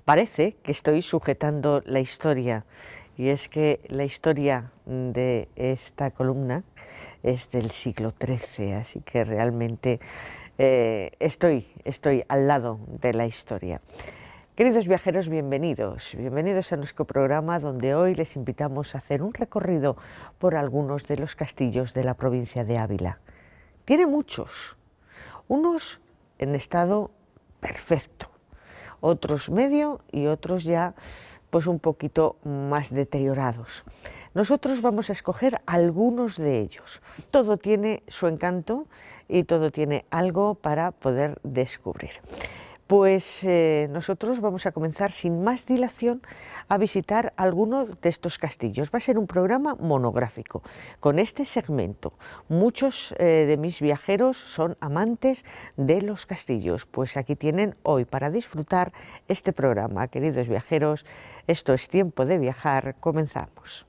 Parece que estoy sujetando la historia, y es que la historia de esta columna es del siglo XIII, así que realmente estoy al lado de la historia. Queridos viajeros, bienvenidos a nuestro programa, donde hoy les invitamos a hacer un recorrido por algunos de los castillos de la provincia de Ávila. Tiene muchos, unos en estado perfecto, otros medio y otros ya pues un poquito más deteriorados. Nosotros vamos a escoger algunos de ellos. Todo tiene su encanto y todo tiene algo para poder descubrir. Pues nosotros vamos a comenzar sin más dilación a visitar alguno de estos castillos. Va a ser un programa monográfico con este segmento. Muchos de mis viajeros son amantes de los castillos, pues aquí tienen hoy para disfrutar este programa. Queridos viajeros, esto es Tiempo de Viajar, comenzamos.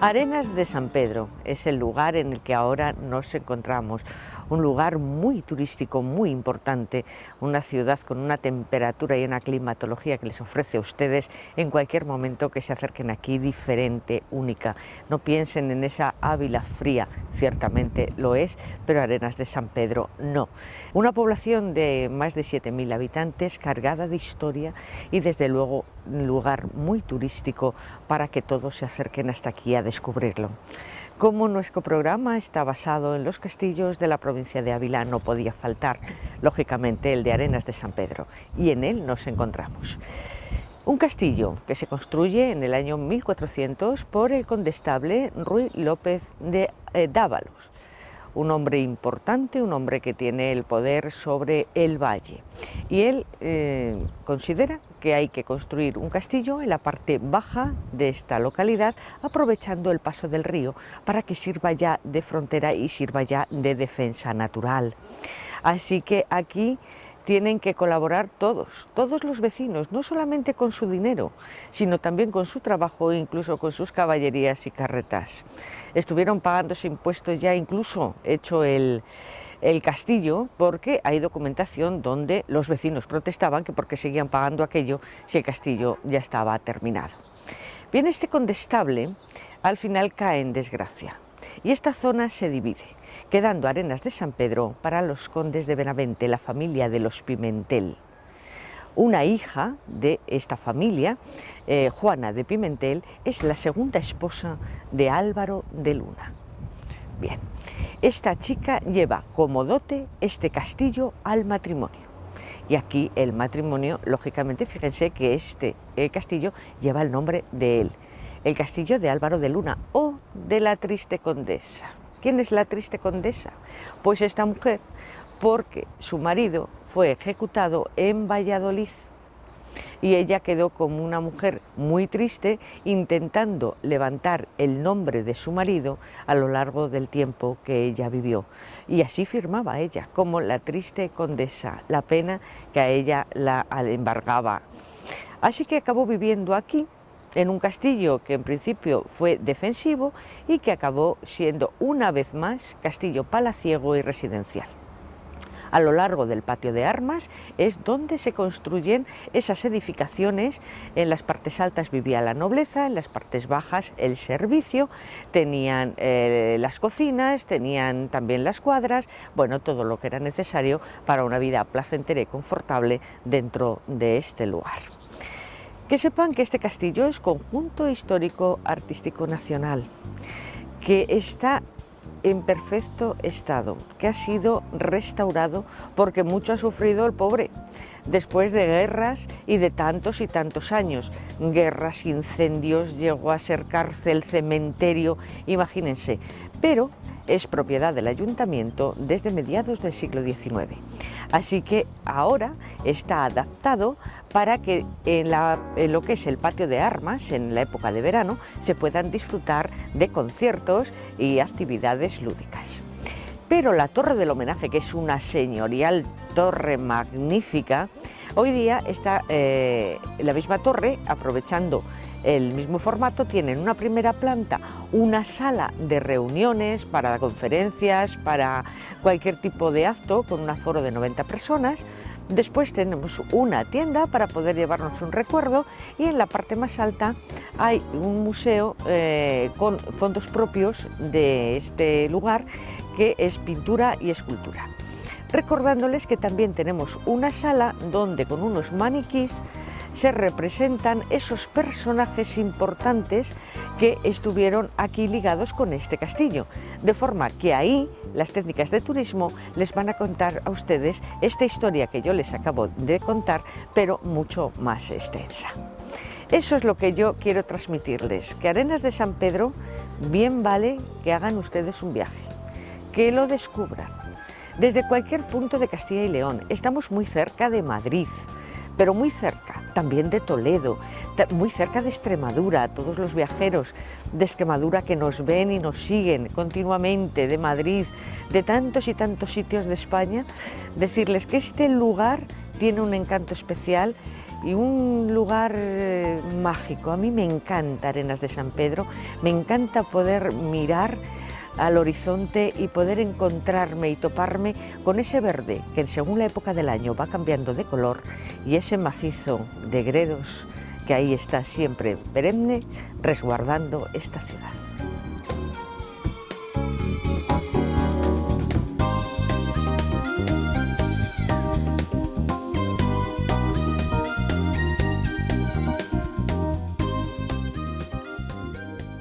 Arenas de San Pedro es el lugar en el que ahora nos encontramos, un lugar muy turístico, muy importante, una ciudad con una temperatura y una climatología que les ofrece a ustedes en cualquier momento que se acerquen aquí diferente, única. No piensen en esa Ávila fría, ciertamente lo es, pero Arenas de San Pedro no. Una población de más de 7.000 habitantes, cargada de historia y desde luego un lugar muy turístico para que todos se acerquen hasta aquí a descubrirlo. Como nuestro programa está basado en los castillos de la provincia de Ávila, no podía faltar, lógicamente, el de Arenas de San Pedro, y en él nos encontramos. Un castillo que se construye en el año 1400 por el condestable Ruy López de Dávalos, un hombre importante, un hombre que tiene el poder sobre el valle, y él considera que hay que construir un castillo en la parte baja de esta localidad, aprovechando el paso del río para que sirva ya de frontera y sirva ya de defensa natural. Así que aquí tienen que colaborar todos los vecinos, no solamente con su dinero, sino también con su trabajo e incluso con sus caballerías y carretas. Estuvieron pagándose impuestos ya, incluso hecho el castillo, porque hay documentación donde los vecinos protestaban que porque seguían pagando aquello si el castillo ya estaba terminado. Bien, este condestable al final cae en desgracia y esta zona se divide, quedando Arenas de San Pedro para los condes de Benavente, la familia de los Pimentel. Una hija de esta familia, Juana de Pimentel, es la segunda esposa de Álvaro de Luna. Bien, esta chica lleva como dote este castillo al matrimonio. Y aquí el matrimonio, lógicamente, fíjense que este castillo lleva el nombre de él, el castillo de Álvaro de Luna o de la Triste Condesa. ¿Quién es la Triste Condesa? Pues esta mujer, porque su marido fue ejecutado en Valladolid y ella quedó como una mujer muy triste intentando levantar el nombre de su marido a lo largo del tiempo que ella vivió, y así firmaba ella como la Triste Condesa, la pena que a ella la embargaba. Así que acabó viviendo aquí en un castillo que en principio fue defensivo y que acabó siendo una vez más castillo palaciego y residencial. A lo largo del patio de armas es donde se construyen esas edificaciones. En las partes altas vivía la nobleza, en las partes bajas el servicio, tenían las cocinas, tenían también las cuadras, bueno, todo lo que era necesario para una vida placentera y confortable dentro de este lugar. Que sepan que este castillo es conjunto histórico artístico nacional, que está en perfecto estado, que ha sido restaurado porque mucho ha sufrido el pobre después de guerras y de tantos y tantos años, guerras, incendios, llegó a ser cárcel, cementerio, imagínense, pero es propiedad del ayuntamiento desde mediados del siglo XIX. Así que ahora está adaptado para que en lo que es el patio de armas, en la época de verano, se puedan disfrutar de conciertos y actividades lúdicas. Pero la Torre del Homenaje, que es una señorial torre magnífica, hoy día está la misma torre, aprovechando el mismo formato, tiene en una primera planta una sala de reuniones para conferencias, para cualquier tipo de acto con un aforo de 90 personas. Después tenemos una tienda para poder llevarnos un recuerdo y en la parte más alta hay un museo con fondos propios de este lugar, que es pintura y escultura. Recordándoles que también tenemos una sala donde con unos maniquís se representan esos personajes importantes que estuvieron aquí ligados con este castillo, de forma que ahí las técnicas de turismo les van a contar a ustedes esta historia que yo les acabo de contar, pero mucho más extensa. Eso es lo que yo quiero transmitirles, que Arenas de San Pedro bien vale que hagan ustedes un viaje, que lo descubran. Desde cualquier punto de Castilla y León, estamos muy cerca de Madrid, pero muy cerca también de Toledo, muy cerca de Extremadura. Todos los viajeros de Extremadura que nos ven y nos siguen continuamente, de Madrid, de tantos y tantos sitios de España, decirles que este lugar tiene un encanto especial y un lugar mágico. A mí me encanta Arenas de San Pedro, me encanta poder mirar al horizonte y poder encontrarme y toparme con ese verde que según la época del año va cambiando de color, y ese macizo de gredos que ahí está siempre perenne resguardando esta ciudad.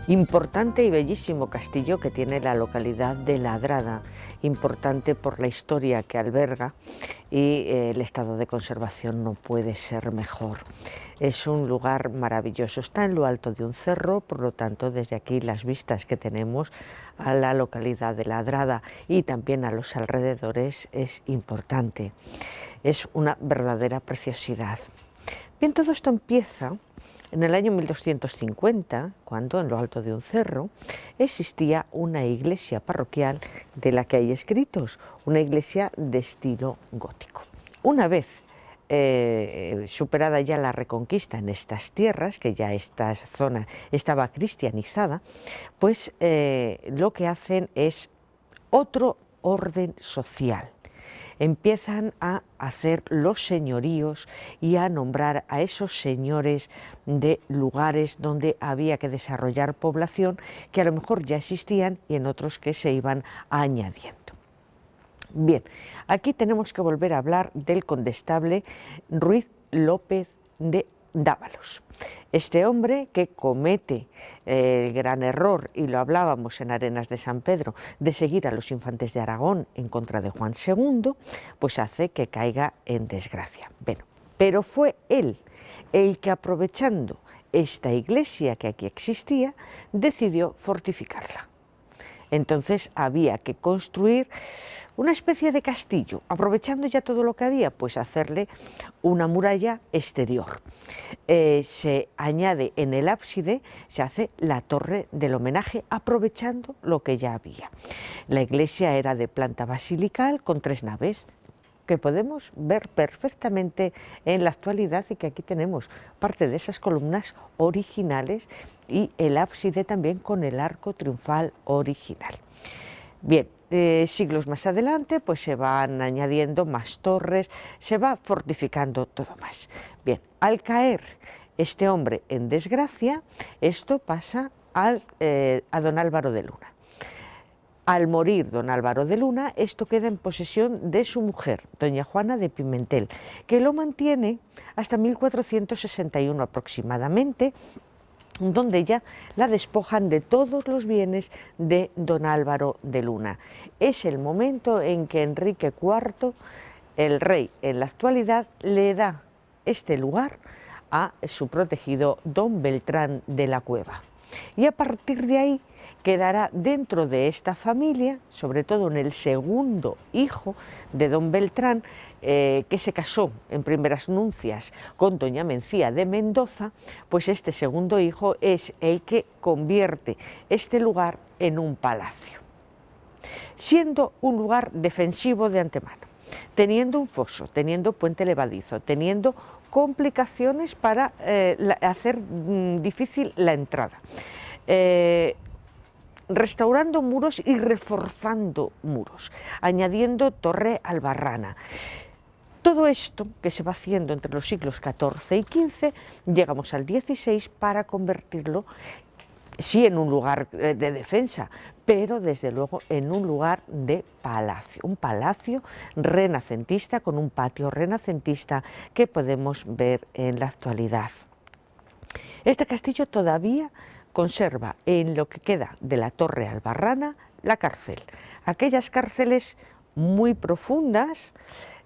Importante y bellísimo castillo que tiene la localidad de Ladrada, importante por la historia que alberga, y el estado de conservación no puede ser mejor. Es un lugar maravilloso, está en lo alto de un cerro, por lo tanto desde aquí las vistas que tenemos a la localidad de Ladrada y también a los alrededores es importante. Es una verdadera preciosidad. Bien, todo esto empieza en el año 1250, cuando en lo alto de un cerro existía una iglesia parroquial de la que hay escritos, una iglesia de estilo gótico. Una vez superada ya la reconquista en estas tierras, que ya esta zona estaba cristianizada, pues lo que hacen es otro orden social. Empiezan a hacer los señoríos y a nombrar a esos señores de lugares donde había que desarrollar población, que a lo mejor ya existían y en otros que se iban añadiendo. Bien, aquí tenemos que volver a hablar del condestable Ruiz López de Dávalos. Este hombre que comete el gran error, y lo hablábamos en Arenas de San Pedro, de seguir a los infantes de Aragón en contra de Juan II, pues hace que caiga en desgracia. Bueno, pero fue él el que, aprovechando esta iglesia que aquí existía, decidió fortificarla. Entonces había que construir una especie de castillo, aprovechando ya todo lo que había, pues hacerle una muralla exterior. Se añade en el ábside, se hace la torre del homenaje, aprovechando lo que ya había. La iglesia era de planta basilical con 3 naves, que podemos ver perfectamente en la actualidad y que aquí tenemos parte de esas columnas originales y el ábside también con el arco triunfal original. Bien, siglos más adelante pues se van añadiendo más torres, se va fortificando todo más. Bien, al caer este hombre en desgracia, esto pasa a don Álvaro de Luna. Al morir don Álvaro de Luna, esto queda en posesión de su mujer, doña Juana de Pimentel, que lo mantiene hasta 1461 aproximadamente, donde ya la despojan de todos los bienes de don Álvaro de Luna. Es el momento en que Enrique IV, el rey en la actualidad, le da este lugar a su protegido don Beltrán de la Cueva. Y a partir de ahí quedará dentro de esta familia, sobre todo en el segundo hijo de don Beltrán, que se casó en primeras nupcias con doña Mencía de Mendoza, pues este segundo hijo es el que convierte este lugar en un palacio, siendo un lugar defensivo de antemano, teniendo un foso, teniendo puente levadizo, teniendo complicaciones para hacer difícil la entrada, restaurando muros y reforzando muros, añadiendo torre albarrana. Todo esto que se va haciendo entre los siglos XIV y XV, llegamos al XVI para convertirlo, sí, en un lugar de defensa, pero desde luego en un lugar de palacio, un palacio renacentista con un patio renacentista que podemos ver en la actualidad. Este castillo todavía conserva en lo que queda de la torre albarrana la cárcel, aquellas cárceles muy profundas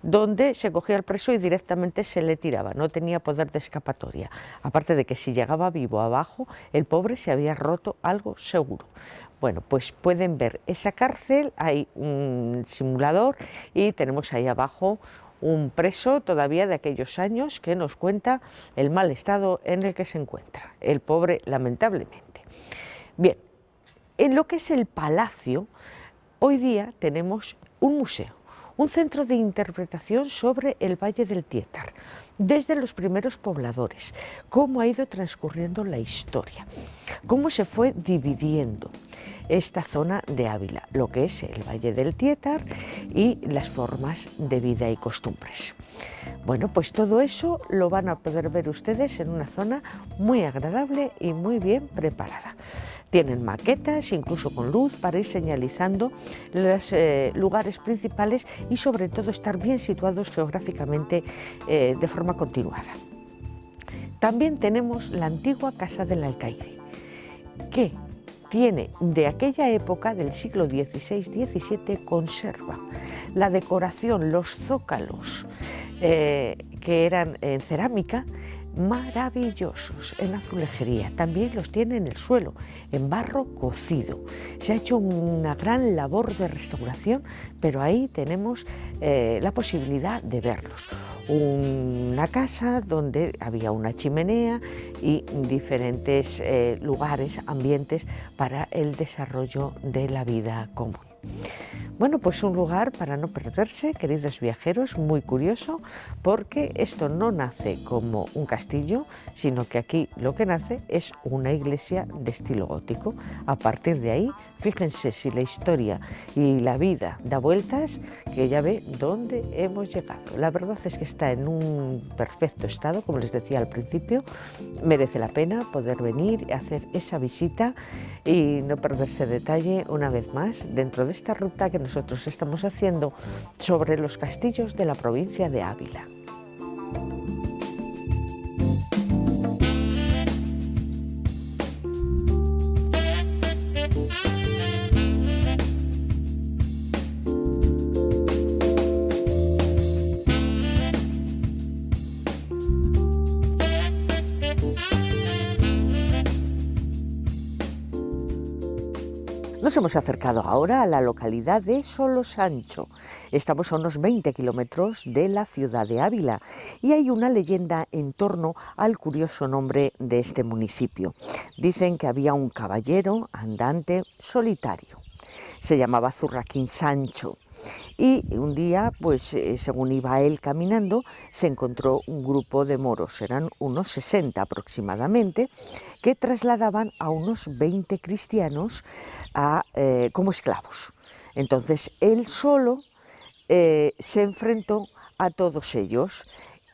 donde se cogía al preso y directamente se le tiraba, no tenía poder de escapatoria, aparte de que si llegaba vivo abajo, el pobre se había roto algo seguro. Bueno, pues pueden ver esa cárcel, hay un simulador y tenemos ahí abajo un preso todavía de aquellos años que nos cuenta el mal estado en el que se encuentra, el pobre lamentablemente. Bien, en lo que es el palacio, hoy día tenemos un museo, un centro de interpretación sobre el Valle del Tietar, desde los primeros pobladores, cómo ha ido transcurriendo la historia, cómo se fue dividiendo esta zona de Ávila, lo que es el Valle del Tietar y las formas de vida y costumbres. Bueno, pues todo eso lo van a poder ver ustedes en una zona muy agradable y muy bien preparada. Tienen maquetas, incluso con luz, para ir señalizando los lugares principales y sobre todo estar bien situados geográficamente de forma continuada. También tenemos la antigua Casa del Alcaide, que tiene de aquella época, del siglo XVI-XVII, conserva la decoración, los zócalos, que eran en cerámica, maravillosos, en azulejería. También los tiene en el suelo, en barro cocido. Se ha hecho una gran labor de restauración, pero ahí tenemos la posibilidad de verlos. Una casa donde había una chimenea y diferentes lugares, ambientes para el desarrollo de la vida común. Bueno, pues un lugar para no perderse, queridos viajeros, muy curioso, porque esto no nace como un castillo, sino que aquí lo que nace es una iglesia de estilo gótico. A partir de ahí, fíjense si la historia y la vida da vueltas, que ya ve dónde hemos llegado. La verdad es que está en un perfecto estado, como les decía al principio, merece la pena poder venir y hacer esa visita y no perderse detalle una vez más dentro de esta ruta que nosotros estamos haciendo sobre los castillos de la provincia de Ávila. Nos hemos acercado ahora a la localidad de Solosancho. Estamos a unos 20 kilómetros de la ciudad de Ávila y hay una leyenda en torno al curioso nombre de este municipio. Dicen que había un caballero andante solitario. Se llamaba Zurraquín Sancho. Y un día, pues según iba él caminando, se encontró un grupo de moros, eran unos 60 aproximadamente, que trasladaban a unos 20 cristianos como esclavos. Entonces él solo se enfrentó a todos ellos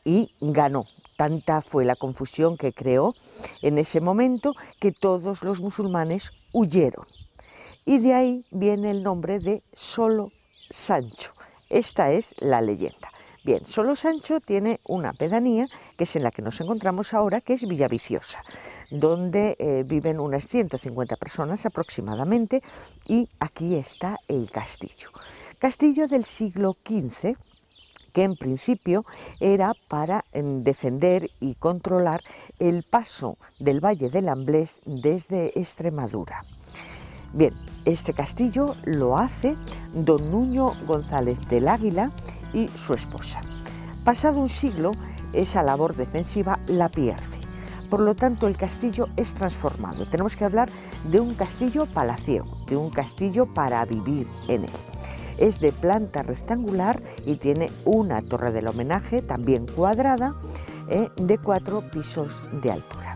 y ganó. Tanta fue la confusión que creó en ese momento que todos los musulmanes huyeron. Y de ahí viene el nombre de Solosancho. Esta es la leyenda. Bien, Solosancho tiene una pedanía, que es en la que nos encontramos ahora, que es Villaviciosa, donde viven unas 150 personas aproximadamente, y aquí está el castillo. Castillo del siglo XV, que en principio era para defender y controlar el paso del Valle del Amblés desde Extremadura. Bien, este castillo lo hace don Nuño González del Águila y su esposa. Pasado un siglo, esa labor defensiva la pierde. Por lo tanto, el castillo es transformado. Tenemos que hablar de un castillo palaciego, de un castillo para vivir en él. Es de planta rectangular y tiene una torre del homenaje, también cuadrada, de 4 pisos de altura.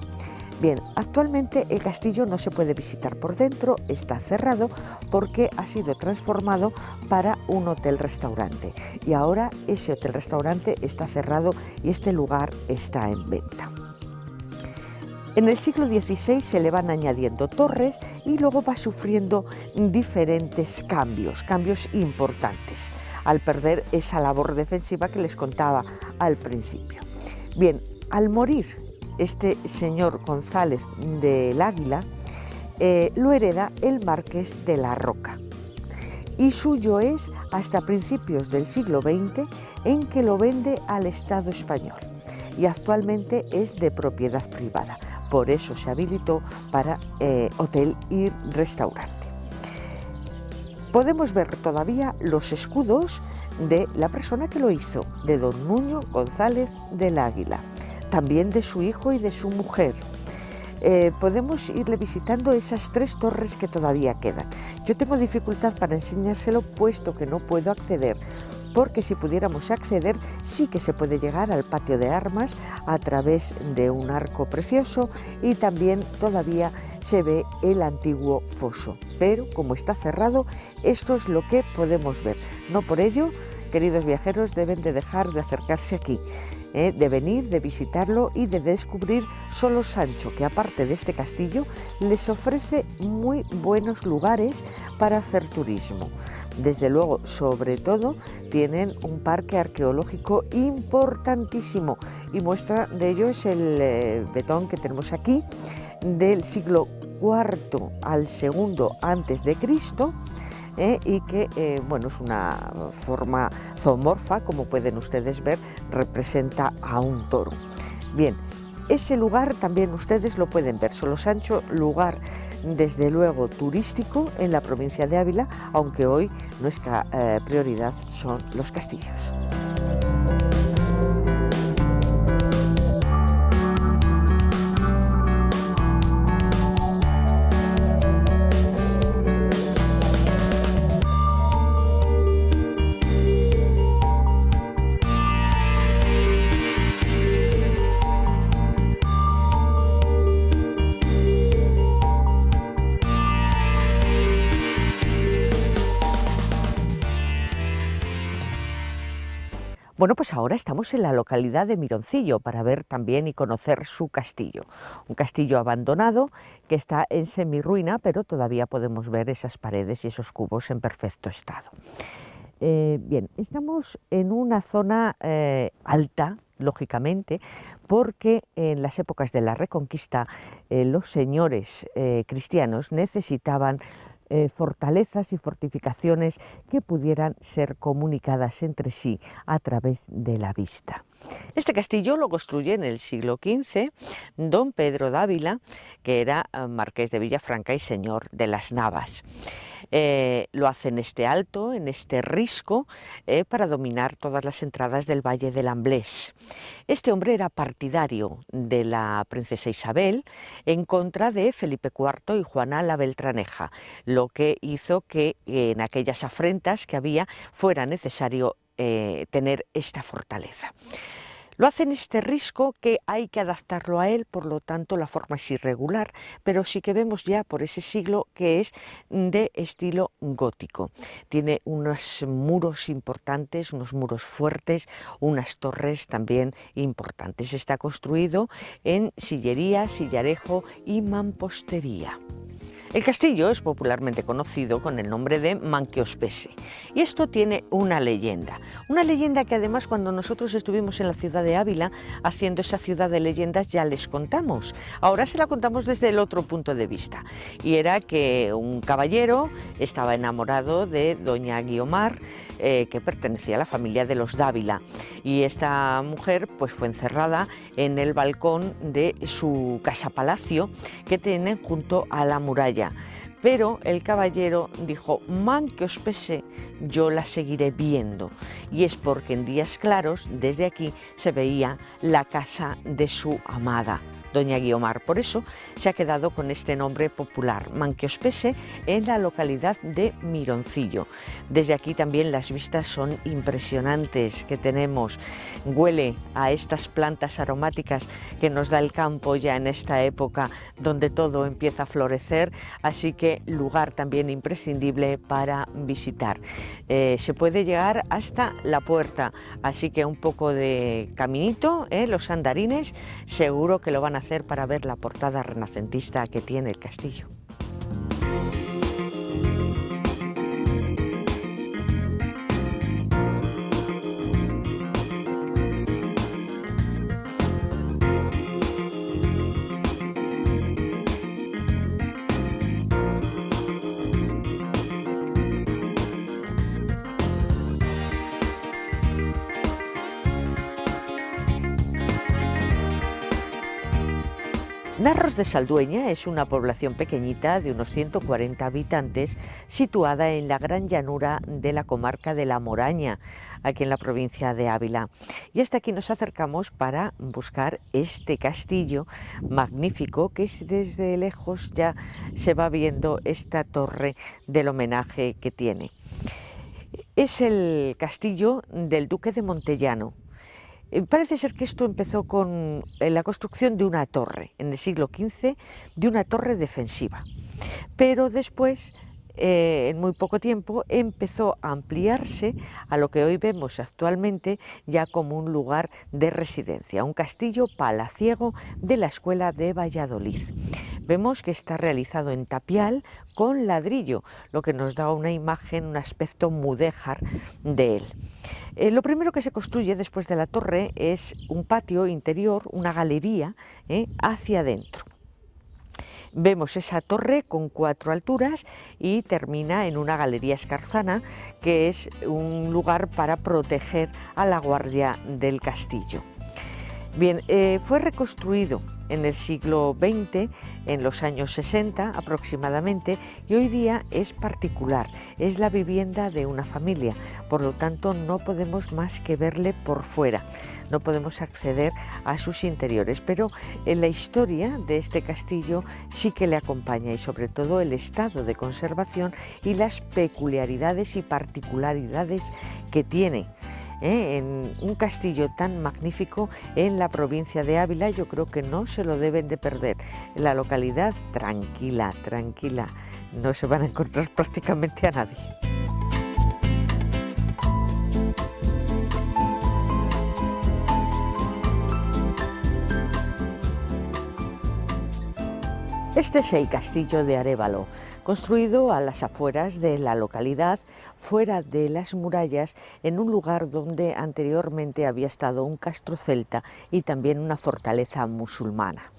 Bien, actualmente el castillo no se puede visitar por dentro, está cerrado porque ha sido transformado para un hotel-restaurante. Y ahora ese hotel-restaurante está cerrado y este lugar está en venta. En el siglo XVI se le van añadiendo torres y luego va sufriendo diferentes cambios importantes, al perder esa labor defensiva que les contaba al principio. Bien, al morir este señor González del Águila, lo hereda el marqués de la Roca. Y suyo es hasta principios del siglo XX, en que lo vende al Estado español. Y actualmente es de propiedad privada. Por eso se habilitó para hotel y restaurante. Podemos ver todavía los escudos de la persona que lo hizo, de don Nuño González del Águila, también de su hijo y de su mujer. Podemos irle visitando esas 3 torres que todavía quedan. Yo tengo dificultad para enseñárselo puesto que no puedo acceder, porque si pudiéramos acceder sí que se puede llegar al patio de armas a través de un arco precioso y también todavía se ve el antiguo foso, pero como está cerrado, esto es lo que podemos ver. No por ello, queridos viajeros, deben de dejar de acercarse aquí, de venir, de visitarlo y de descubrir Solo Sancho, que aparte de este castillo les ofrece muy buenos lugares para hacer turismo. Desde luego, sobre todo, tienen un parque arqueológico importantísimo y muestra de ello es el betón que tenemos aquí del siglo IV al II antes de Cristo. Y que bueno, es una forma zoomorfa, como pueden ustedes ver, representa a un toro. Bien, ese lugar también ustedes lo pueden ver. Solo Sancho, lugar desde luego turístico en la provincia de Ávila, aunque hoy nuestra prioridad son los castillos. Bueno, pues ahora estamos en la localidad de Mironcillo para ver también y conocer su castillo. Un castillo abandonado que está en semirruina, pero todavía podemos ver esas paredes y esos cubos en perfecto estado. Bien, estamos en una zona alta, lógicamente, porque en las épocas de la Reconquista los señores cristianos necesitaban fortalezas y fortificaciones que pudieran ser comunicadas entre sí a través de la vista. Este castillo lo construye en el siglo XV don Pedro Dávila, que era marqués de Villafranca y señor de las Navas. Lo hace en este alto, en este risco, para dominar todas las entradas del Valle del Amblés. Este hombre era partidario de la princesa Isabel en contra de Felipe IV y Juana la Beltraneja, lo que hizo que en aquellas afrentas que había fuera necesario tener esta fortaleza. Lo hace en este risco que hay que adaptarlo a él, por lo tanto la forma es irregular, pero sí que vemos ya por ese siglo que es de estilo gótico. Tiene unos muros importantes, unos muros fuertes, unas torres también importantes. Está construido en sillería, sillarejo y mampostería. El castillo es popularmente conocido con el nombre de Manquiospese y esto tiene una leyenda que además cuando nosotros estuvimos en la ciudad de Ávila haciendo esa ciudad de leyendas ya les contamos. Ahora se la contamos desde el otro punto de vista y era que un caballero estaba enamorado de doña Guiomar, que pertenecía a la familia de los Dávila, y esta mujer pues fue encerrada en el balcón de su casa palacio que tienen junto a la muralla. Pero el caballero dijo: Manquiospese, yo la seguiré viendo. Y es porque en días claros desde aquí se veía la casa de su amada, doña Guiomar. Por eso se ha quedado con este nombre popular, Manquiospese, en la localidad de Mironcillo. Desde aquí también las vistas son impresionantes que tenemos. Huele a estas plantas aromáticas que nos da el campo ya en esta época donde todo empieza a florecer, así que lugar también imprescindible para visitar. Se puede llegar hasta la puerta, así que un poco de caminito, los andarines, seguro que lo van a hacer para ver la portada renacentista que tiene el castillo. Narros de Saldueña es una población pequeñita de unos 140 habitantes situada en la gran llanura de la comarca de La Moraña, aquí en la provincia de Ávila. Y hasta aquí nos acercamos para buscar este castillo magnífico que desde lejos ya se va viendo esta torre del homenaje que tiene. Es el castillo del duque de Montellano. Parece ser que esto empezó con la construcción de una torre, en el siglo XV, de una torre defensiva, pero después, en muy poco tiempo, empezó a ampliarse a lo que hoy vemos actualmente ya como un lugar de residencia, un castillo palaciego de la Escuela de Valladolid. Vemos que está realizado en tapial con ladrillo, lo que nos da una imagen, un aspecto mudéjar de él. Lo primero que se construye después de la torre es un patio interior, una galería hacia adentro. Vemos esa torre con 4 alturas y termina en una galería escarzana, que es un lugar para proteger a la guardia del castillo. Bien, fue reconstruido en el siglo XX, en los años 60 aproximadamente, y hoy día es particular, es la vivienda de una familia, por lo tanto no podemos más que verle por fuera, no podemos acceder a sus interiores, pero en la historia de este castillo sí que le acompaña y sobre todo el estado de conservación y las peculiaridades y particularidades que tiene. En un castillo tan magnífico en la provincia de Ávila, yo creo que no se lo deben de perder. La localidad, tranquila, tranquila, no se van a encontrar prácticamente a nadie. Este es el castillo de Arévalo, construido a las afueras de la localidad, fuera de las murallas, en un lugar donde anteriormente había estado un castro celta y también una fortaleza musulmana.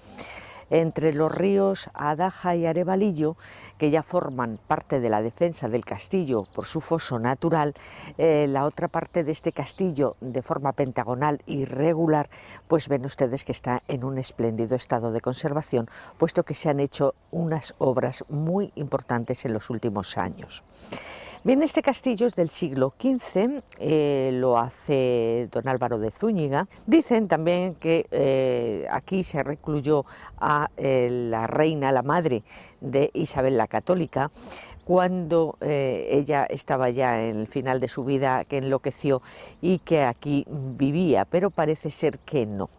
Entre los ríos Adaja y Arevalillo, que ya forman parte de la defensa del castillo por su foso natural, la otra parte de este castillo de forma pentagonal irregular, pues ven ustedes que está en un espléndido estado de conservación, puesto que se han hecho unas obras muy importantes en los últimos años. Bien, este castillo es del siglo XV, lo hace don Álvaro de Zúñiga. Dicen también que aquí se recluyó a la reina, la madre de Isabel la Católica, cuando ella estaba ya en el final de su vida, que enloqueció y que aquí vivía, pero parece ser que no,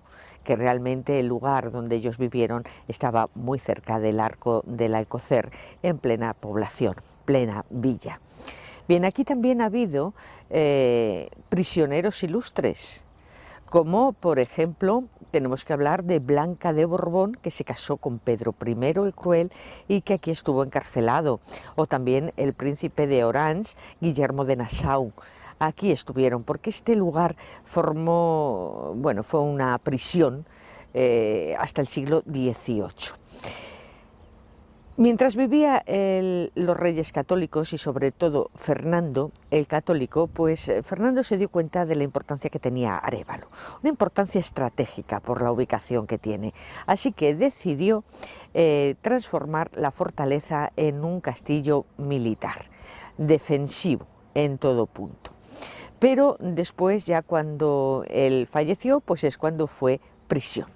que realmente el lugar donde ellos vivieron estaba muy cerca del Arco del Alcocer, en plena población, plena villa. Bien, aquí también ha habido prisioneros ilustres, como por ejemplo tenemos que hablar de Blanca de Borbón, que se casó con Pedro I el Cruel y que aquí estuvo encarcelado, o también el príncipe de Orange, Guillermo de Nassau. Aquí estuvieron, porque este lugar fue una prisión hasta el siglo XVIII. Mientras vivían los reyes católicos y sobre todo Fernando el católico, pues Fernando se dio cuenta de la importancia que tenía Arévalo, una importancia estratégica por la ubicación que tiene. Así que decidió transformar la fortaleza en un castillo militar, defensivo en todo punto. Pero después, ya cuando él falleció, pues es cuando fue prisión.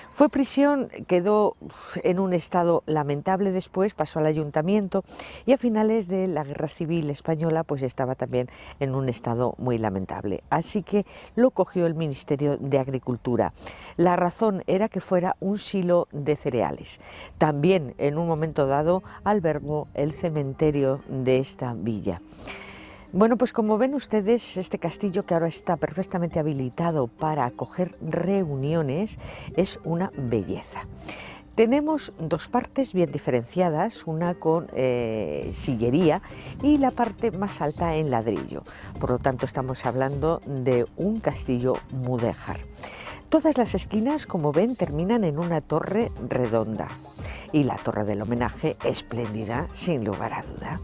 Fue prisión, quedó en un estado lamentable después, pasó al ayuntamiento y a finales de la Guerra Civil Española pues estaba también en un estado muy lamentable. Así que lo cogió el Ministerio de Agricultura. La razón era que fuera un silo de cereales. También en un momento dado albergó el cementerio de esta villa. Bueno, pues como ven ustedes, este castillo, que ahora está perfectamente habilitado para acoger reuniones, es una belleza. Tenemos dos partes bien diferenciadas, una con sillería y la parte más alta en ladrillo. Por lo tanto, estamos hablando de un castillo mudéjar. Todas las esquinas, como ven, terminan en una torre redonda y la torre del homenaje espléndida, sin lugar a duda.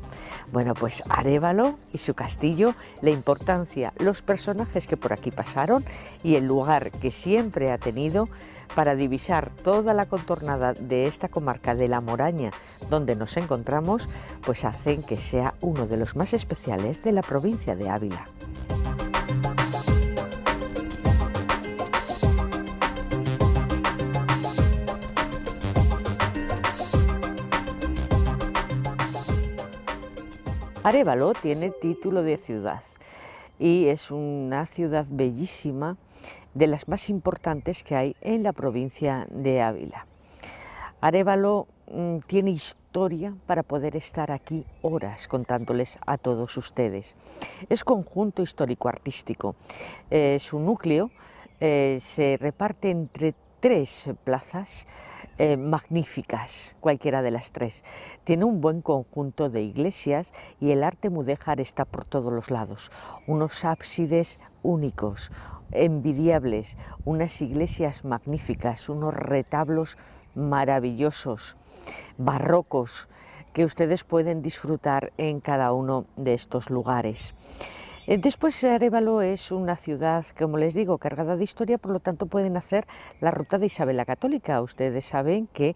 Bueno, pues Arévalo y su castillo, la importancia, los personajes que por aquí pasaron y el lugar que siempre ha tenido para divisar toda la contornada de esta comarca de La Moraña donde nos encontramos, pues hacen que sea uno de los más especiales de la provincia de Ávila. Arévalo tiene título de ciudad y es una ciudad bellísima, de las más importantes que hay en la provincia de Ávila. Arévalo tiene historia para poder estar aquí horas contándoles a todos ustedes. Es conjunto histórico-artístico. Su núcleo se reparte entre 3 plazas magníficas, cualquiera de las 3. Tiene un buen conjunto de iglesias y el arte mudéjar está por todos los lados. Unos ábsides únicos, envidiables, unas iglesias magníficas, unos retablos maravillosos, barrocos, que ustedes pueden disfrutar en cada uno de estos lugares. Después, Arévalo es una ciudad, como les digo, cargada de historia, por lo tanto pueden hacer la ruta de Isabel la Católica. Ustedes saben que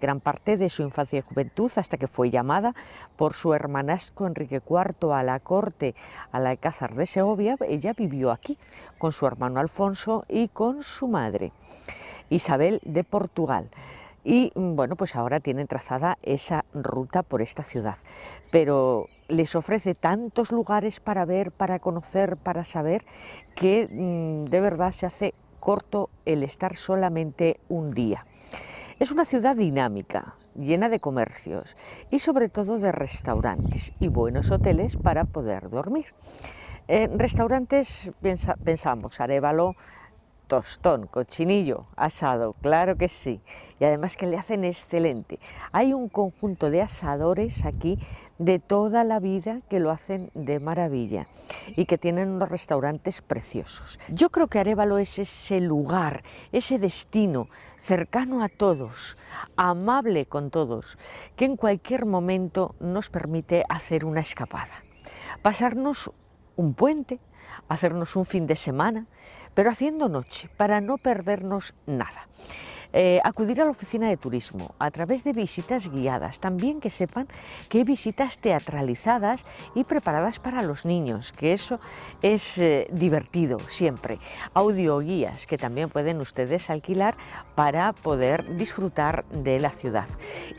gran parte de su infancia y juventud, hasta que fue llamada por su hermanastro Enrique IV a la corte, al Alcázar de Segovia, ella vivió aquí con su hermano Alfonso y con su madre, Isabel de Portugal. Y bueno, pues ahora tienen trazada esa ruta por esta ciudad, pero les ofrece tantos lugares para ver, para conocer, para saber, que de verdad se hace corto el estar solamente un día. Es una ciudad dinámica, llena de comercios y sobre todo de restaurantes y buenos hoteles para poder dormir. Restaurantes, pensamos, Arévalo, tostón, cochinillo, asado, claro que sí, y además que le hacen excelente. Hay un conjunto de asadores aquí de toda la vida que lo hacen de maravilla y que tienen unos restaurantes preciosos. Yo creo que Arévalo es ese lugar, ese destino cercano a todos, amable con todos, que en cualquier momento nos permite hacer una escapada, pasarnos un puente, hacernos un fin de semana, pero haciendo noche, para no perdernos nada. Acudir a la oficina de turismo a través de visitas guiadas, también que sepan que hay visitas teatralizadas y preparadas para los niños, que eso es divertido siempre. Audioguías que también pueden ustedes alquilar para poder disfrutar de la ciudad.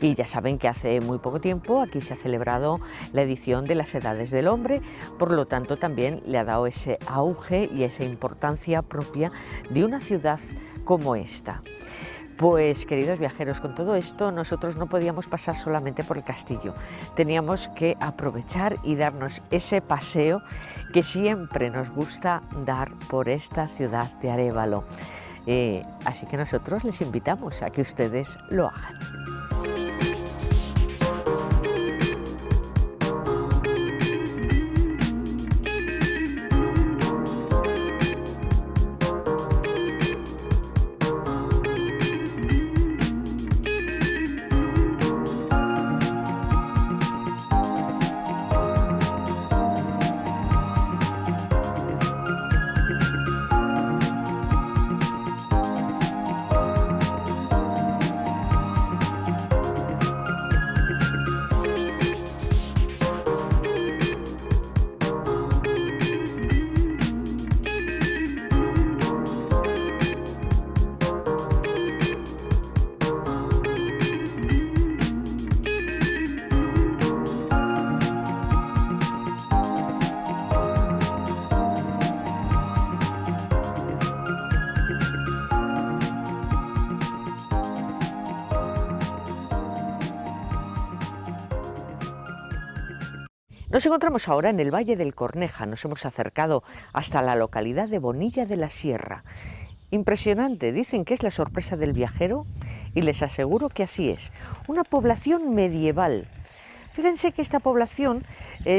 Y ya saben que hace muy poco tiempo aquí se ha celebrado la edición de las Edades del Hombre, por lo tanto también le ha dado ese auge y esa importancia propia de una ciudad como esta. Pues queridos viajeros, con todo esto nosotros no podíamos pasar solamente por el castillo, teníamos que aprovechar y darnos ese paseo que siempre nos gusta dar por esta ciudad de Arévalo. Así que nosotros les invitamos a que ustedes lo hagan. Nos encontramos ahora en el Valle del Corneja, nos hemos acercado hasta la localidad de Bonilla de la Sierra. Impresionante, dicen que es la sorpresa del viajero y les aseguro que así es. Una población medieval. Fíjense que esta población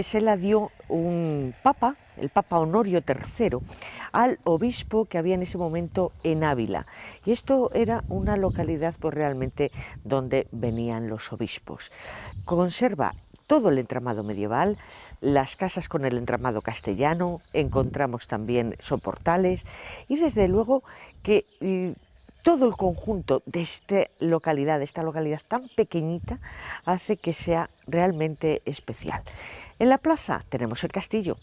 se la dio un papa, el Papa Honorio III, al obispo que había en ese momento en Ávila. Y esto era una localidad pues realmente donde venían los obispos. Conserva todo el entramado medieval, las casas con el entramado castellano, encontramos también soportales y desde luego que todo el conjunto de esta localidad tan pequeñita, hace que sea realmente especial. En la plaza tenemos el castillo,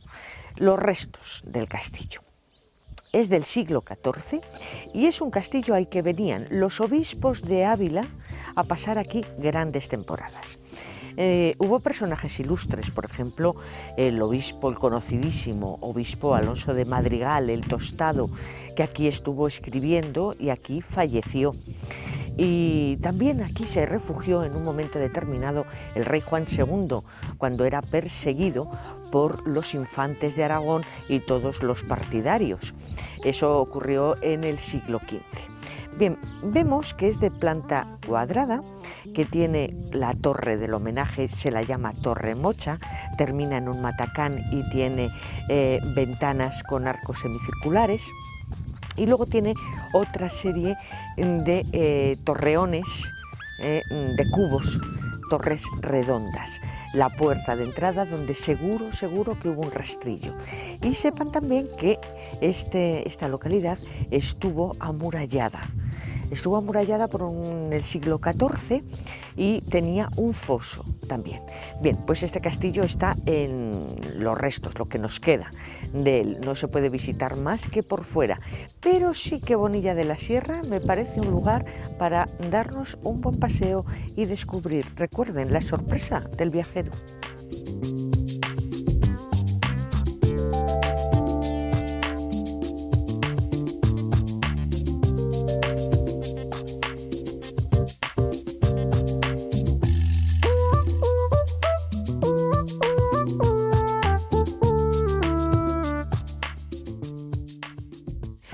los restos del castillo. Es del siglo XIV y es un castillo al que venían los obispos de Ávila a pasar aquí grandes temporadas. Hubo personajes ilustres, por ejemplo, el conocidísimo obispo Alonso de Madrigal, el Tostado, que aquí estuvo escribiendo y aquí falleció. Y también aquí se refugió en un momento determinado el rey Juan II, cuando era perseguido por los infantes de Aragón y todos los partidarios. Eso ocurrió en el siglo XV. Bien, vemos que es de planta cuadrada, que tiene la torre del homenaje, se la llama Torre Mocha, termina en un matacán y tiene ventanas con arcos semicirculares. Y luego tiene otra serie de torreones, de cubos, torres redondas. La puerta de entrada donde seguro que hubo un rastrillo. Y sepan también que esta localidad estuvo amurallada. Estuvo amurallada en el siglo XIV y tenía un foso también. Bien, pues este castillo está en los restos, lo que nos queda de él. No se puede visitar más que por fuera, pero sí que Bonilla de la Sierra me parece un lugar para darnos un buen paseo y descubrir, recuerden, la sorpresa del viajero.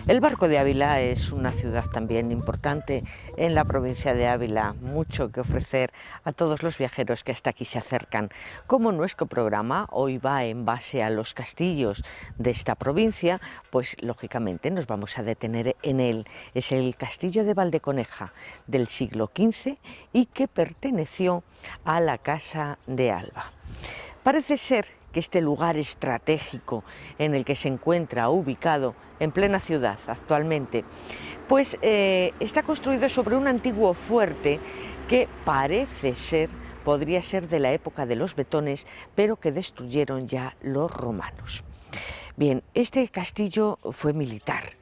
El Barco de Ávila es una ciudad también importante en la provincia de Ávila, mucho que ofrecer a todos los viajeros que hasta aquí se acercan. Como nuestro programa hoy va en base a los castillos de esta provincia, pues lógicamente nos vamos a detener en él. Es el castillo de Valdeconeja del siglo XV y que perteneció a la Casa de Alba. Parece ser que este lugar estratégico en el que se encuentra ubicado en plena ciudad actualmente, pues está construido sobre un antiguo fuerte que parece ser, podría ser de la época de los betones, pero que destruyeron ya los romanos. Bien, este castillo fue militar.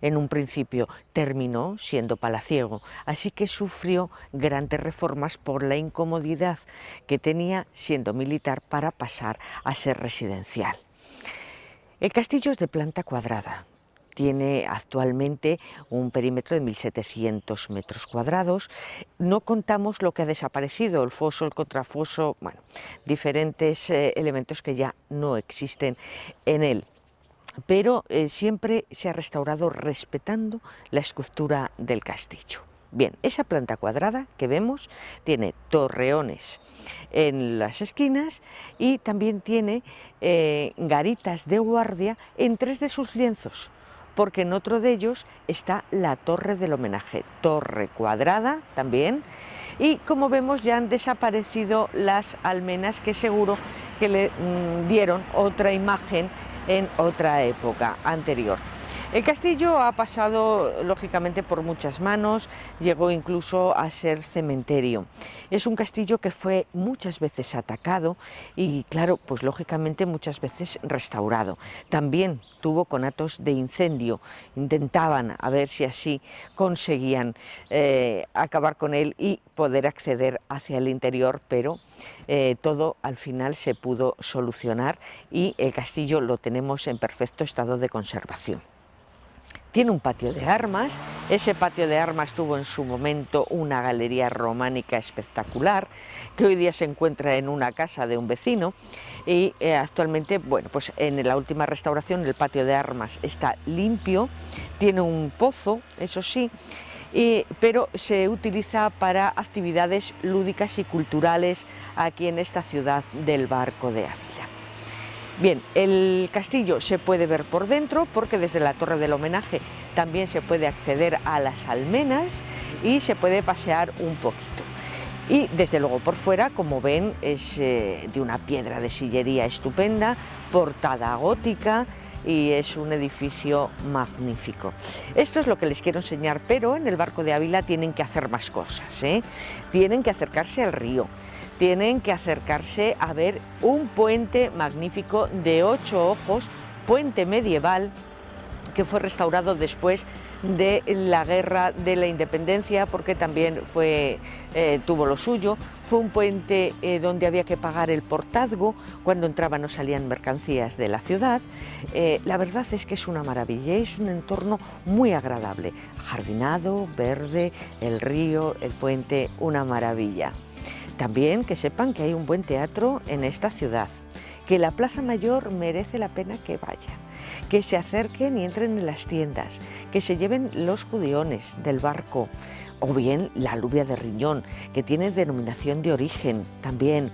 En un principio terminó siendo palaciego, así que sufrió grandes reformas por la incomodidad que tenía siendo militar para pasar a ser residencial. El castillo es de planta cuadrada, tiene actualmente un perímetro de 1.700 metros cuadrados. No contamos lo que ha desaparecido, el foso, el contrafoso, bueno, diferentes elementos que ya no existen en él. Pero siempre se ha restaurado respetando la estructura del castillo. Bien, esa planta cuadrada que vemos tiene torreones en las esquinas y también tiene garitas de guardia en 3 de sus lienzos, porque en otro de ellos está la torre del homenaje, torre cuadrada también, y como vemos ya han desaparecido las almenas que seguro que le dieron otra imagen en otra época anterior. El castillo ha pasado lógicamente por muchas manos, llegó incluso a ser cementerio. Es un castillo que fue muchas veces atacado y claro, pues lógicamente muchas veces restaurado. También tuvo conatos de incendio, intentaban a ver si así conseguían acabar con él y poder acceder hacia el interior, pero todo al final se pudo solucionar y el castillo lo tenemos en perfecto estado de conservación. Tiene un patio de armas, ese patio de armas tuvo en su momento una galería románica espectacular, que hoy día se encuentra en una casa de un vecino y actualmente, bueno, pues en la última restauración el patio de armas está limpio, tiene un pozo, eso sí, pero se utiliza para actividades lúdicas y culturales aquí en esta ciudad del Barco de Ávila. Bien, el castillo se puede ver por dentro porque desde la Torre del Homenaje también se puede acceder a las almenas y se puede pasear un poquito. Y desde luego por fuera, como ven, es de una piedra de sillería estupenda, portada gótica y es un edificio magnífico. Esto es lo que les quiero enseñar, pero en el Barco de Ávila tienen que hacer más cosas, ¿eh? Tienen que acercarse al río. Tienen que acercarse a ver un puente magnífico de 8 ojos, puente medieval, que fue restaurado después de la Guerra de la Independencia, porque también tuvo lo suyo. Fue un puente donde había que pagar el portazgo cuando entraban o salían mercancías de la ciudad. La verdad es que es una maravilla, es un entorno muy agradable, jardinado, verde, el río, el puente, una maravilla. También que sepan que hay un buen teatro en esta ciudad, que la Plaza Mayor merece la pena que vayan, que se acerquen y entren en las tiendas, que se lleven los judiones del barco, o bien la alubia de Riñón, que tiene denominación de origen también,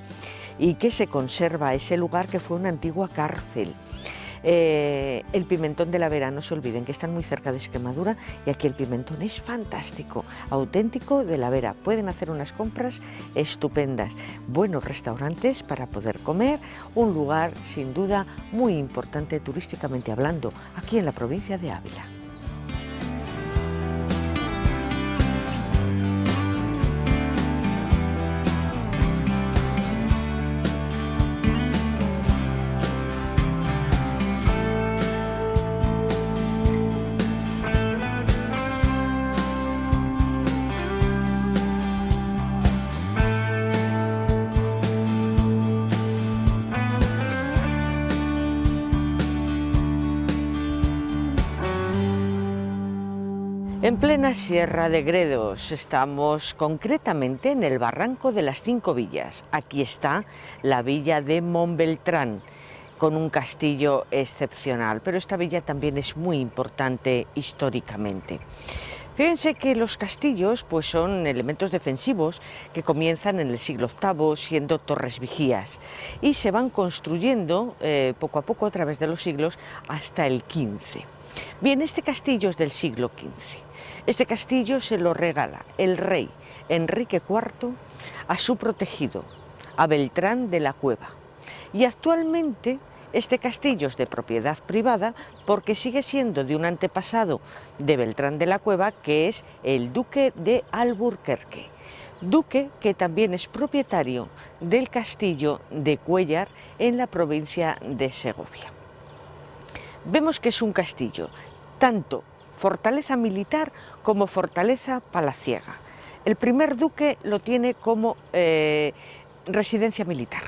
y que se conserva ese lugar que fue una antigua cárcel. El pimentón de la Vera, no se olviden que están muy cerca de Extremadura y aquí el pimentón es fantástico, auténtico de la Vera. Pueden hacer unas compras estupendas, buenos restaurantes para poder comer, un lugar sin duda muy importante turísticamente hablando aquí en la provincia de Ávila. En plena Sierra de Gredos, estamos concretamente en el barranco de las 5 villas. Aquí está la villa de Montbeltrán, con un castillo excepcional, pero esta villa también es muy importante históricamente. Fíjense que los castillos pues son elementos defensivos que comienzan en el siglo VIII siendo torres vigías y se van construyendo poco a poco a través de los siglos hasta el XV. Bien, este castillo es del siglo XV. Este castillo se lo regala el rey Enrique IV a su protegido, a Beltrán de la Cueva. Y actualmente este castillo es de propiedad privada porque sigue siendo de un antepasado de Beltrán de la Cueva, que es el duque de Alburquerque. Duque que también es propietario del castillo de Cuéllar en la provincia de Segovia. Vemos que es un castillo, tanto fortaleza militar como fortaleza palaciega. El primer duque lo tiene como residencia militar,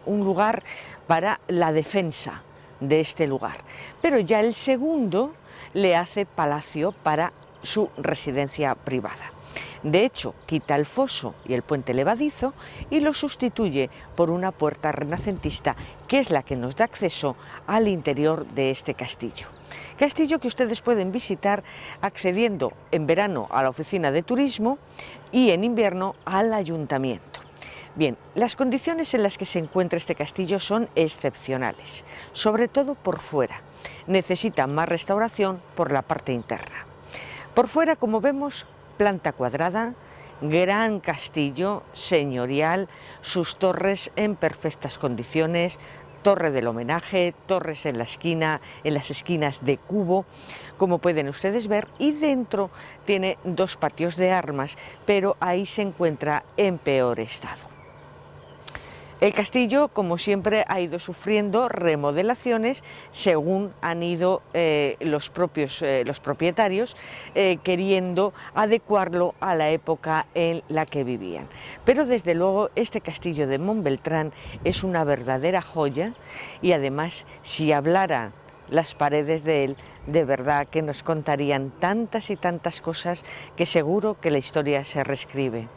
un lugar para la defensa de este lugar. Pero ya el segundo le hace palacio para su residencia privada. De hecho, quita el foso y el puente levadizo y lo sustituye por una puerta renacentista, que es la que nos da acceso al interior de este castillo. Castillo que ustedes pueden visitar accediendo en verano a la oficina de turismo y en invierno al ayuntamiento. Bien, las condiciones en las que se encuentra este castillo son excepcionales, sobre todo por fuera. Necesita más restauración por la parte interna. Por fuera, como vemos, planta cuadrada, gran castillo señorial, sus torres en perfectas condiciones, torre del homenaje, torres en las esquinas de cubo, como pueden ustedes ver, y dentro tiene dos patios de armas, pero ahí se encuentra en peor estado. El castillo, como siempre, ha ido sufriendo remodelaciones según han ido los propietarios queriendo adecuarlo a la época en la que vivían. Pero desde luego este castillo de Montbeltrán es una verdadera joya y además, si hablara las paredes de él, de verdad que nos contarían tantas y tantas cosas que seguro que la historia se reescribe.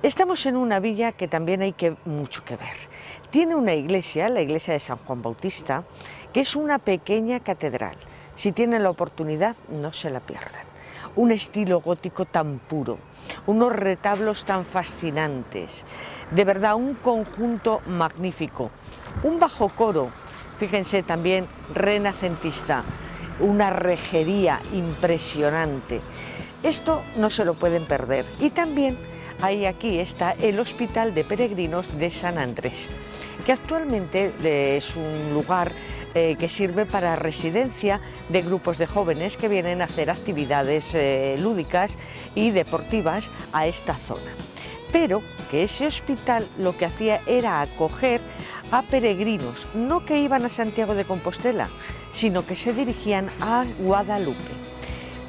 Estamos en una villa que también hay mucho que ver. Tiene una iglesia, la iglesia de San Juan Bautista, que es una pequeña catedral. Si tienen la oportunidad, no se la pierdan. Un estilo gótico tan puro, unos retablos tan fascinantes, de verdad un conjunto magnífico. Un bajo coro, fíjense también renacentista, una rejería impresionante. Esto no se lo pueden perder. Y también aquí está el Hospital de Peregrinos de San Andrés, que actualmente es un lugar que sirve para residencia de grupos de jóvenes que vienen a hacer actividades lúdicas y deportivas a esta zona. Pero que ese hospital lo que hacía era acoger a peregrinos, no que iban a Santiago de Compostela, sino que se dirigían a Guadalupe.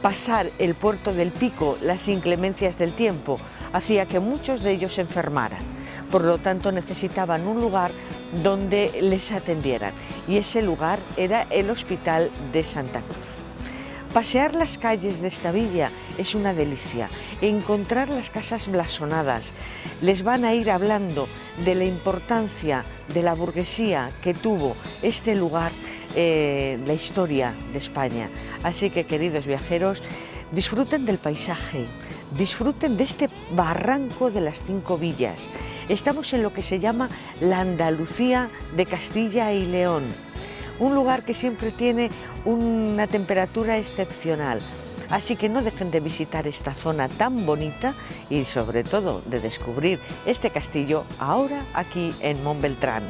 Pasar el puerto del Pico, las inclemencias del tiempo, hacía que muchos de ellos se enfermaran. Por lo tanto, necesitaban un lugar donde les atendieran, y ese lugar era el Hospital de Santa Cruz. Pasear las calles de esta villa es una delicia, encontrar las casas blasonadas. Les van a ir hablando de la importancia de la burguesía que tuvo este lugar, la historia de España. Así que, queridos viajeros, disfruten del paisaje, disfruten de este barranco de las 5 villas. Estamos en lo que se llama la Andalucía de Castilla y León, un lugar que siempre tiene una temperatura excepcional. Así que no dejen de visitar esta zona tan bonita y sobre todo de descubrir este castillo ahora aquí en Montbeltrán.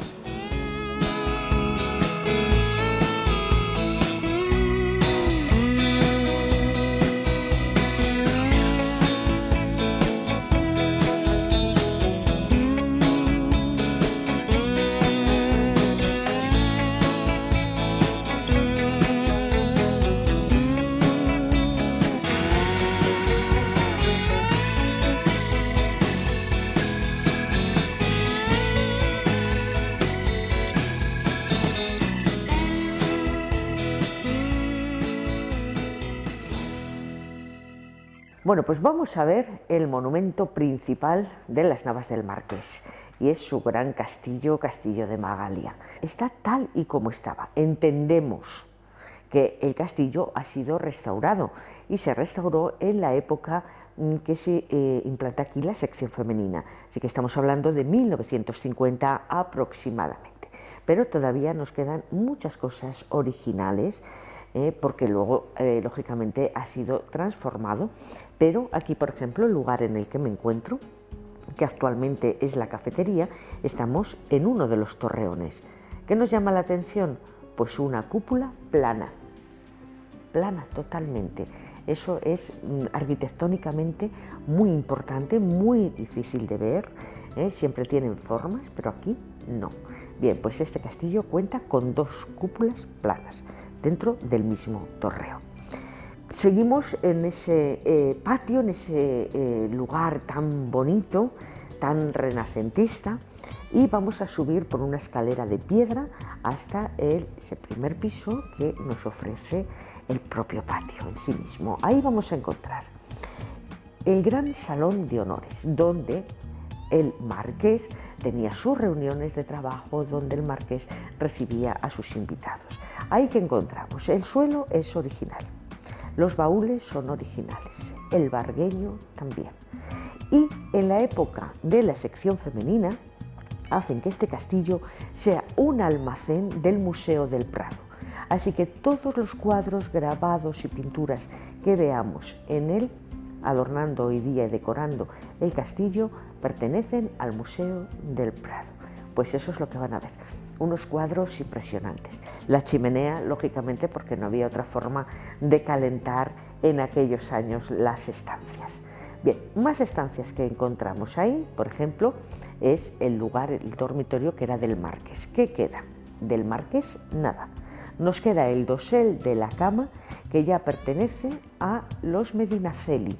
Bueno, pues vamos a ver el monumento principal de las Navas del Marqués, y es su gran castillo, Castillo de Magalia. Está tal y como estaba. Entendemos que el castillo ha sido restaurado y se restauró en la época que se implanta aquí la sección femenina, así que estamos hablando de 1950 aproximadamente, pero todavía nos quedan muchas cosas originales, porque luego lógicamente ha sido transformado, pero aquí, por ejemplo, el lugar en el que me encuentro, que actualmente es la cafetería, estamos en uno de los torreones. ¿Qué nos llama la atención? Pues una cúpula plana totalmente. Eso es arquitectónicamente muy importante, muy difícil de ver, siempre tienen formas, pero aquí no. Bien, pues este castillo cuenta con 2 cúpulas planas dentro del mismo torreón. Seguimos en ese patio, en ese lugar tan bonito, tan renacentista, y vamos a subir por una escalera de piedra hasta ese primer piso que nos ofrece el propio patio en sí mismo. Ahí vamos a encontrar el gran salón de honores, donde el marqués tenía sus reuniones de trabajo, donde el marqués recibía a sus invitados. Ahí que encontramos, el suelo es original, los baúles son originales, el vargueño también. Y en la época de la sección femenina, hacen que este castillo sea un almacén del Museo del Prado. Así que todos los cuadros, grabados y pinturas que veamos en él, adornando hoy día y decorando el castillo, pertenecen al Museo del Prado. Pues eso es lo que van a ver, unos cuadros impresionantes. La chimenea, lógicamente, porque no había otra forma de calentar en aquellos años las estancias. Bien, más estancias que encontramos ahí, por ejemplo, es el lugar, el dormitorio que era del marqués. ¿Qué queda? Del marqués, nada. Nos queda el dosel de la cama, que ya pertenece a los Medinaceli,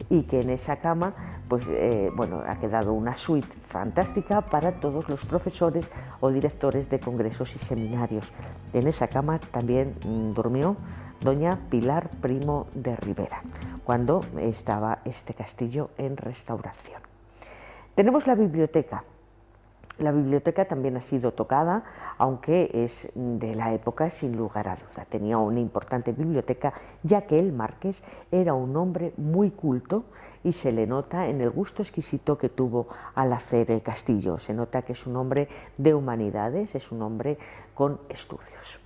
y que en esa cama pues, ha quedado una suite fantástica para todos los profesores o directores de congresos y seminarios. En esa cama también durmió doña Pilar Primo de Rivera, cuando estaba este castillo en restauración. Tenemos la biblioteca. La biblioteca también ha sido tocada, aunque es de la época sin lugar a duda. Tenía una importante biblioteca, ya que el marqués era un hombre muy culto y se le nota en el gusto exquisito que tuvo al hacer el castillo. Se nota que es un hombre de humanidades, es un hombre con estudios.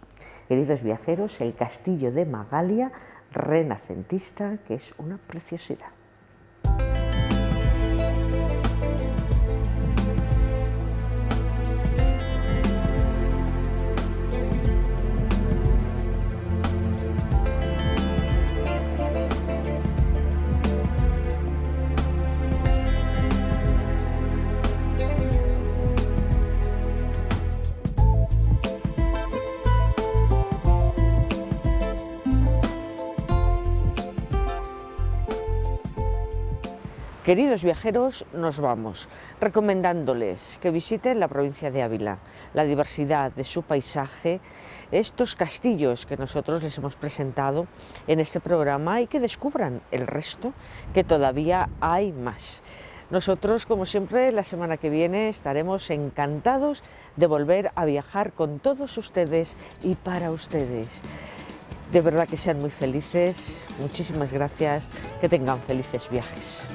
Queridos viajeros, el castillo de Magalia, renacentista, que es una preciosidad. Queridos viajeros, nos vamos recomendándoles que visiten la provincia de Ávila, la diversidad de su paisaje, estos castillos que nosotros les hemos presentado en este programa y que descubran el resto, que todavía hay más. Nosotros, como siempre, la semana que viene estaremos encantados de volver a viajar con todos ustedes y para ustedes. De verdad que sean muy felices, muchísimas gracias, que tengan felices viajes.